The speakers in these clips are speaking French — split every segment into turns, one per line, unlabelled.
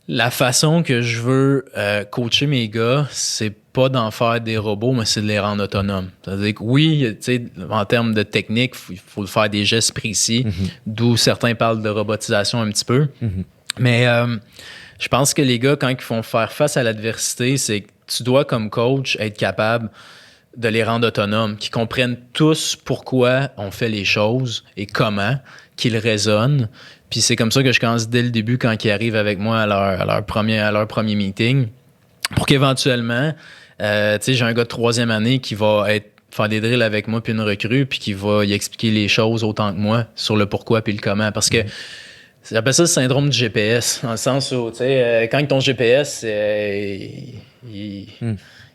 La façon que je veux coacher mes gars, c'est pas d'en faire des robots, mais c'est de les rendre autonomes. C'est-à-dire que oui, tu sais, en termes de technique, il faut faire des gestes précis, d'où certains parlent de robotisation un petit peu. Mais je pense que les gars, quand ils font faire face à l'adversité, c'est que tu dois, comme coach, être capable de les rendre autonomes, qu'ils comprennent tous pourquoi on fait les choses et comment, qu'ils raisonnent. Puis c'est comme ça que je commence dès le début quand ils arrivent avec moi à leur premier meeting, pour qu'éventuellement, tu sais, j'ai un gars de 3e année qui va faire des drills avec moi puis une recrue, puis qui va y expliquer les choses autant que moi sur le pourquoi puis le comment. Parce que j'appelle ça le syndrome du GPS, dans le sens où, tu sais, quand ton GPS,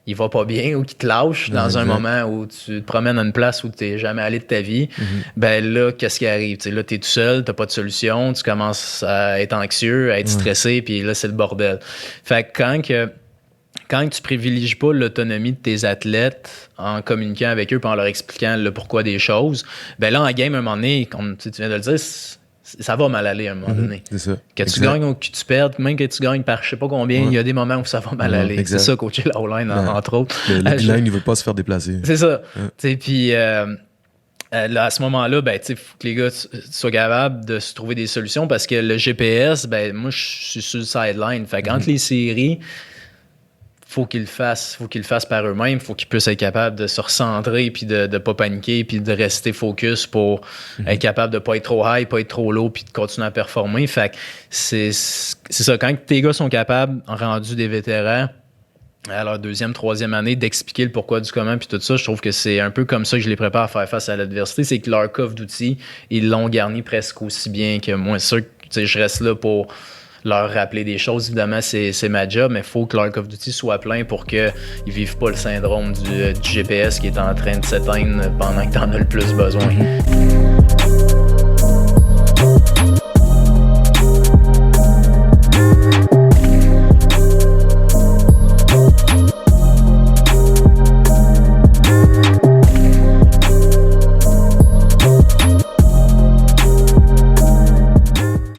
il va pas bien ou qu'il te lâche dans un moment où tu te promènes à une place où tu n'es jamais allé de ta vie, ben là, qu'est-ce qui arrive? T'sais, là, tu es tout seul, tu n'as pas de solution, tu commences à être anxieux, à être stressé, puis là, c'est le bordel. Fait que quand tu privilégies pas l'autonomie de tes athlètes en communiquant avec eux et en leur expliquant le pourquoi des choses, ben là, en game, à un moment donné, comme tu viens de le dire, ça va mal aller à un moment donné.
C'est ça.
Que tu gagnes ou que tu perdes, même que tu gagnes par je sais pas combien, il y a des moments où ça va mal aller.
Exact.
C'est ça, coacher la O-line, entre autres.
Le line, il veut pas se faire déplacer.
C'est ça. Puis là, à ce moment-là, ben, il faut que les gars soient capables de se trouver des solutions parce que le GPS, ben, moi, je suis sur le sideline. Fait qu'entre les séries, faut qu'ils le fassent par eux-mêmes, faut qu'ils puissent être capables de se recentrer puis de pas paniquer puis de rester focus pour être capable de pas être trop high, pas être trop low puis de continuer à performer. Fait que c'est ça, quand tes gars sont capables, rendus des vétérans à leur 2e, 3e année, d'expliquer le pourquoi du comment puis tout ça, je trouve que c'est un peu comme ça que je les prépare à faire face à l'adversité, c'est que leur coffre d'outils, ils l'ont garni presque aussi bien que moi. C'est sûr que je reste là pour leur rappeler des choses. Évidemment, c'est ma job, mais il faut que leur coffre d'outils soit plein pour qu'ils ne vivent pas le syndrome du GPS qui est en train de s'éteindre pendant que tu en as le plus besoin.